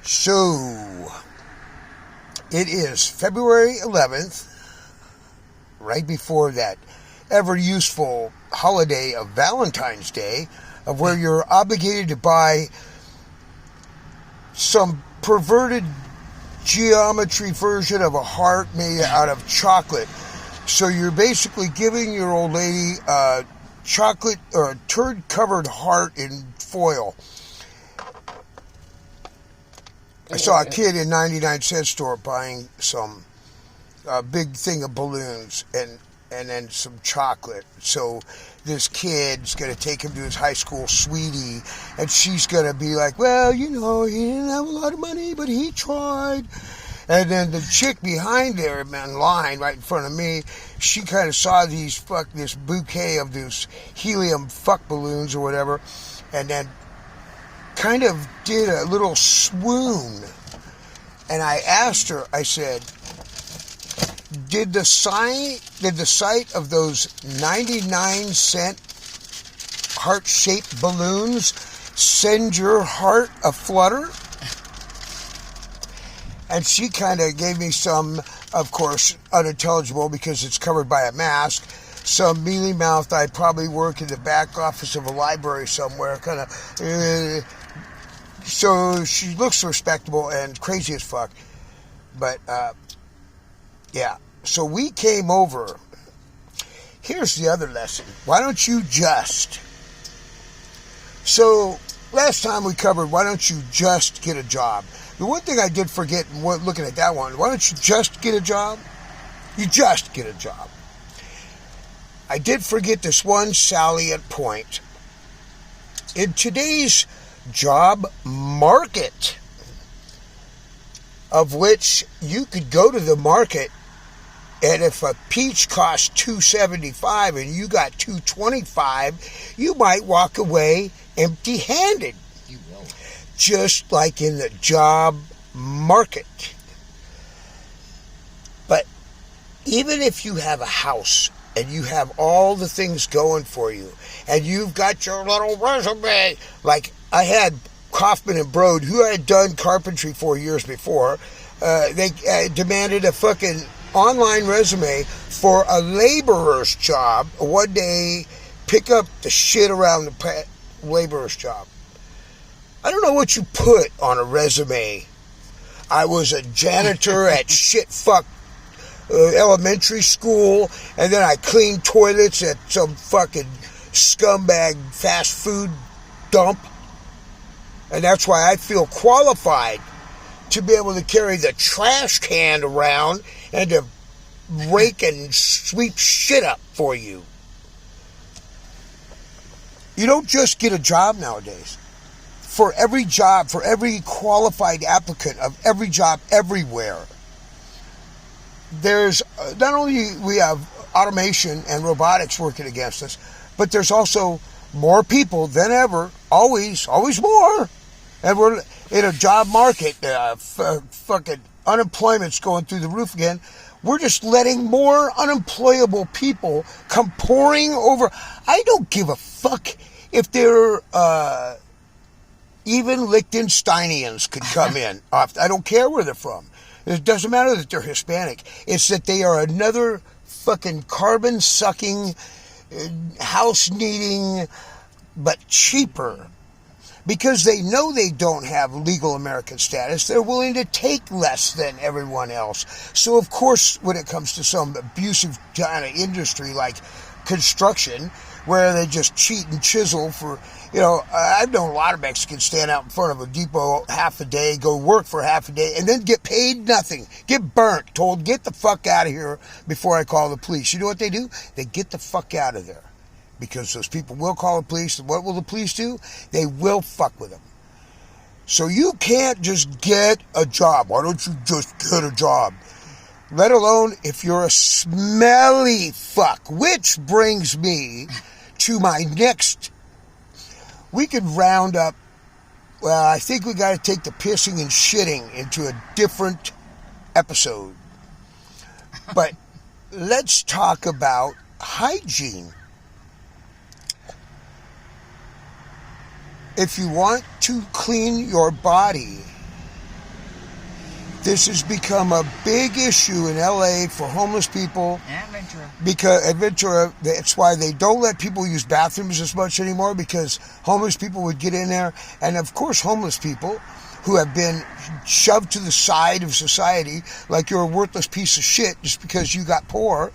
So, it is February 11th, right before that ever useful holiday of Valentine's Day, of where you're obligated to buy some perverted geometry version of a heart made out of chocolate. So you're basically giving your old lady a chocolate or a turd-covered heart in foil. I saw a kid in 99-cent store buying some big thing of balloons and then some chocolate. So this kid's going to take him to his high school sweetie, and she's going to be like, well, he didn't have a lot of money, but he tried. And then the chick behind there in line right in front of me, she kind of saw this bouquet of these helium fuck balloons or whatever, and then kind of did a little swoon. And I asked her, I said, did the sight of those 99-cent heart-shaped balloons send your heart aflutter? And she kind of gave me some, of course, unintelligible because it's covered by a mask, some mealy-mouthed, I probably work in the back office of a library somewhere, kind of. So she looks respectable and crazy as fuck. But, yeah. So we came over. Here's the other lesson. Why don't you just... So, last time we covered, why don't you just get a job? The one thing I did forget, looking at that one, why don't you just get a job? You just get a job. I did forget this one salient point. In today's job market, of which you could go to the market, and if a peach costs $2.75 and you got $2.25, you might walk away empty-handed. You will. Just like in the job market. But even if you have a house and you have all the things going for you, and you've got your little resume, like I had Kaufman and Broad, who had done carpentry 4 years before, they demanded a fucking online resume for a laborer's job, a one-day pick up the shit around the laborer's job. I don't know what you put on a resume. I was a janitor at shit-fuck elementary school, and then I cleaned toilets at some fucking scumbag fast food dump. And that's why I feel qualified to be able to carry the trash can around and to rake and sweep shit up for you. You don't just get a job nowadays. For every job, for every qualified applicant of every job everywhere, there's not only we have automation and robotics working against us, but there's also more people than ever, always more. And we're in a job market, fucking unemployment's going through the roof again. We're just letting more unemployable people come pouring over. I don't give a fuck if they're even Liechtensteinians could come in. I don't care where they're from. It doesn't matter that they're Hispanic. It's that they are another fucking carbon-sucking, house-needing, but cheaper. Because they know they don't have legal American status, they're willing to take less than everyone else. So, of course, when it comes to some abusive kind of industry like construction, where they just cheat and chisel for, I've known a lot of Mexicans stand out in front of a depot half a day, go work for half a day, and then get paid nothing, get burnt, told, get the fuck out of here before I call the police. You know what they do? They get the fuck out of there. Because those people will call the police, and what will the police do? They will fuck with them. So you can't just get a job. Why don't you just get a job? Let alone if you're a smelly fuck. Which brings me to my next. We could round up. Well, I think we got to take the pissing and shitting into a different episode. But let's talk about hygiene. if you want to clean your body, this has become a big issue in LA for homeless people. And Ventura. Because at Ventura, that's why they don't let people use bathrooms as much anymore, because homeless people would get in there. And of course, homeless people who have been shoved to the side of society like you're a worthless piece of shit just because you got poor.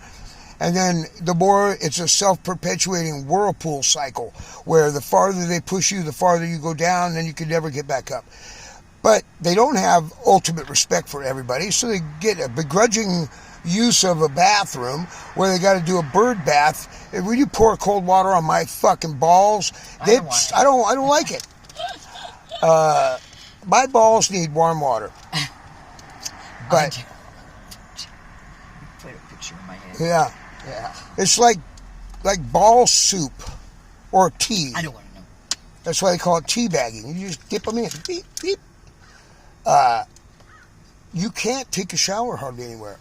And then the more, it's a self-perpetuating whirlpool cycle where the farther they push you, the farther you go down, and then you can never get back up. But they don't have ultimate respect for everybody, so they get a begrudging use of a bathroom where they got to do a bird bath. And when you pour cold water on my fucking balls, I don't like it. My balls need warm water. But put a picture in my head. Yeah. Yeah. It's like ball soup or tea. I don't want to know. That's why they call it tea bagging. You just dip them in. Beep, beep. You can't take a shower hardly anywhere.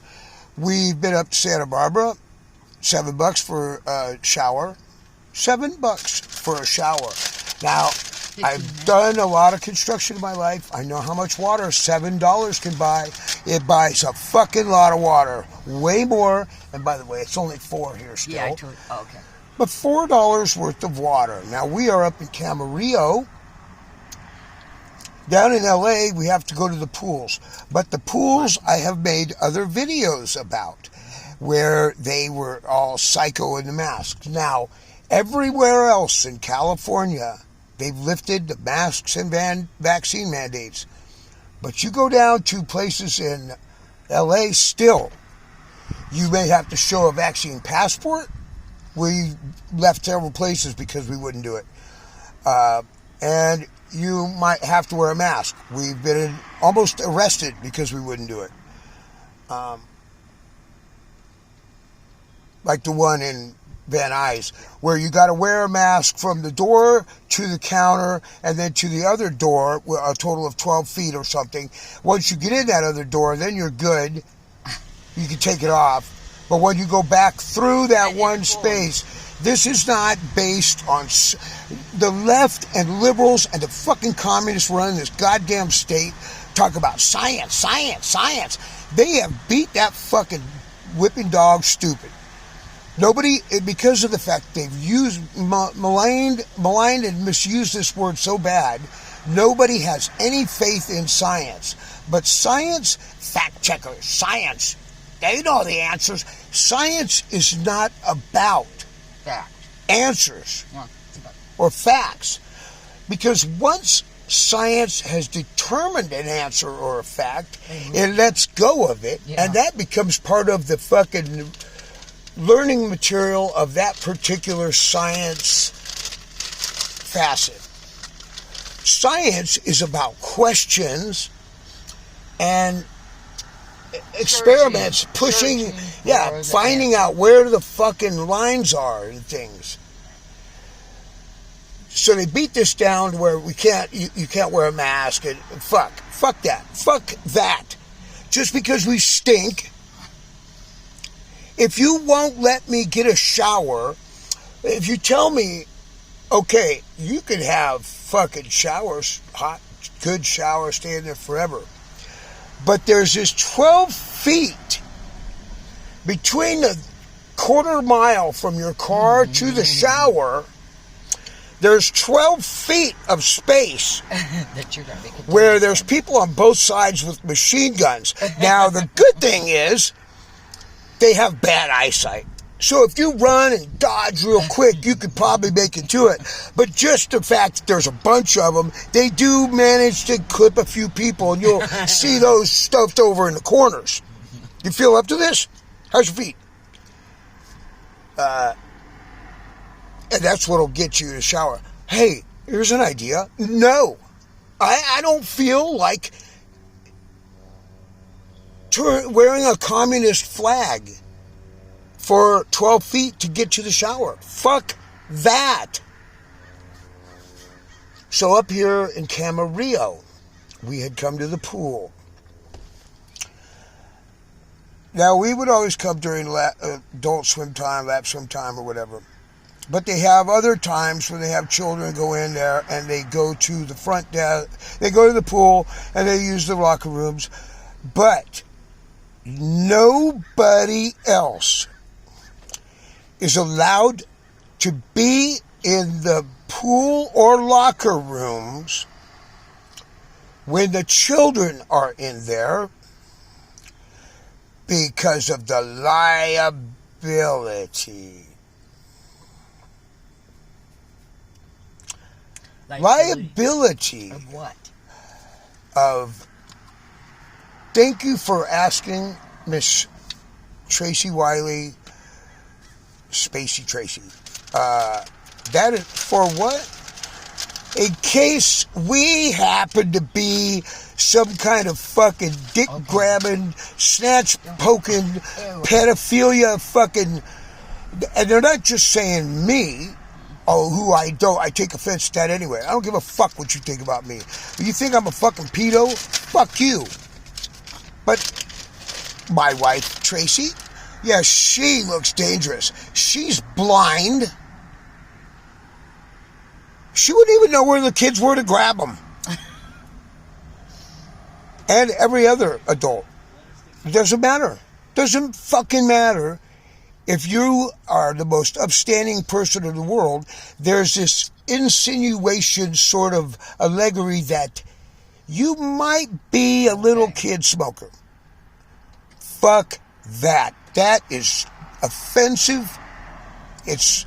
We've been up to Santa Barbara, $7 for a shower. $7 for a shower. Now, I've done a lot of construction in my life. I know how much water $7 can buy. It buys a fucking lot of water. Way more. And by the way, it's only $4 here still. Yeah, I told you. Oh, okay. But $4 worth of water. Now, we are up in Camarillo. Down in LA, we have to go to the pools. But the pools, I have made other videos about where they were all psycho in the masks. Now, everywhere else in California, they've lifted the masks and vaccine mandates. But you go down to places in LA still, you may have to show a vaccine passport. We left several places because we wouldn't do it. And you might have to wear a mask. We've been almost arrested because we wouldn't do it. Like the one in Van Nuys, where you got to wear a mask from the door to the counter and then to the other door, a total of 12 feet or something. Once you get in that other door, then you're good. You can take it off. But when you go back through that one space, this is not based on the left and liberals and the fucking communists running this goddamn state talk about science, science, science. They have beat that fucking whipping dog stupid. Nobody, because of the fact they've maligned and misused this word so bad, nobody has any faith in science. But science, fact checkers, science, they know the answers. Science is not about answers or facts. Because once science has determined an answer or a fact, it lets go of it, and that becomes part of the fucking learning material of that particular science facet. Science is about questions and experiments, finding out where the fucking lines are and things. So they beat this down to where you can't wear a mask and fuck that. Just because we stink. If you won't let me get a shower, if you tell me, okay, you could have fucking showers, hot, good showers, stay in there forever. But there's this 12 feet between the quarter mile from your car to the shower. There's 12 feet of space where there's people on both sides with machine guns. Now, the good thing is they have bad eyesight. So if you run and dodge real quick, you could probably make it to it. But just the fact that there's a bunch of them, they do manage to clip a few people, and you'll see those stuffed over in the corners. You feel up to this? How's your feet? And that's what'll get you to shower. Hey, here's an idea. No, I don't feel like wearing a communist flag for 12 feet to get to the shower. Fuck that. So up here in Camarillo, we had come to the pool. Now, we would always come during adult swim time, lap swim time, or whatever. But they have other times when they have children go in there and they go to the front desk, they go to the pool and they use the locker rooms. But nobody else is allowed to be in the pool or locker rooms when the children are in there because of the liability. Liability of what? Thank you for asking, Miss Tracy Wiley, Spacey Tracy. That is for what? In case we happen to be some kind of fucking dick grabbing, snatch poking, pedophilia fucking, and they're not just saying me. Oh, who I take offense to that anyway. I don't give a fuck what you think about me. If you think I'm a fucking pedo, fuck you. But my wife, Tracy, yeah, she looks dangerous. She's blind. She wouldn't even know where the kids were to grab them. And every other adult. It doesn't matter. Doesn't fucking matter. If you are the most upstanding person in the world, there's this insinuation, sort of allegory that you might be a little kid smoker. Fuck that. That is offensive. It's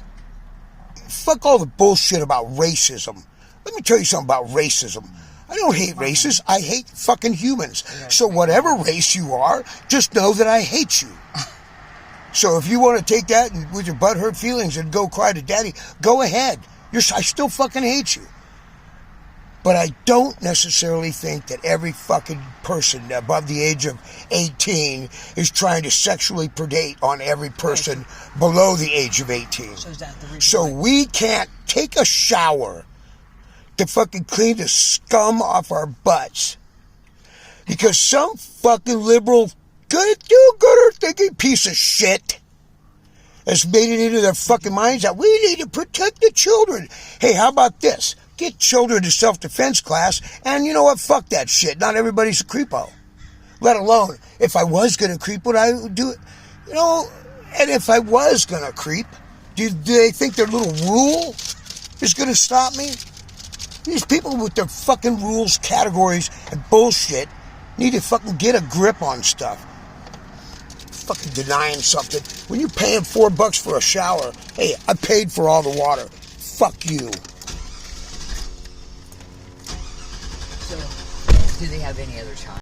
fuck all the bullshit about racism. Let me tell you something about racism. I don't hate races. I hate fucking humans. So whatever race you are, just know that I hate you. So if you want to take that and with your butthurt feelings and go cry to daddy, go ahead. I still fucking hate you. But I don't necessarily think that every fucking person above the age of 18 is trying to sexually predate on every person below the age of 18. So we can't take a shower to fucking clean the scum off our butts because some fucking liberal do-gooder thinking piece of shit has made it into their fucking minds that we need to protect the children. Hey, how about this? Get children to self-defense class, and you know what? Fuck that shit. Not everybody's a creepo. Let alone, if I was going to creep, would I do it? You know, and if I was going to creep, do they think their little rule is going to stop me? These people with their fucking rules, categories, and bullshit need to fucking get a grip on stuff. Fucking denying something. When you're paying $4 for a shower, hey, I paid for all the water. Fuck you. So, do they have any other time?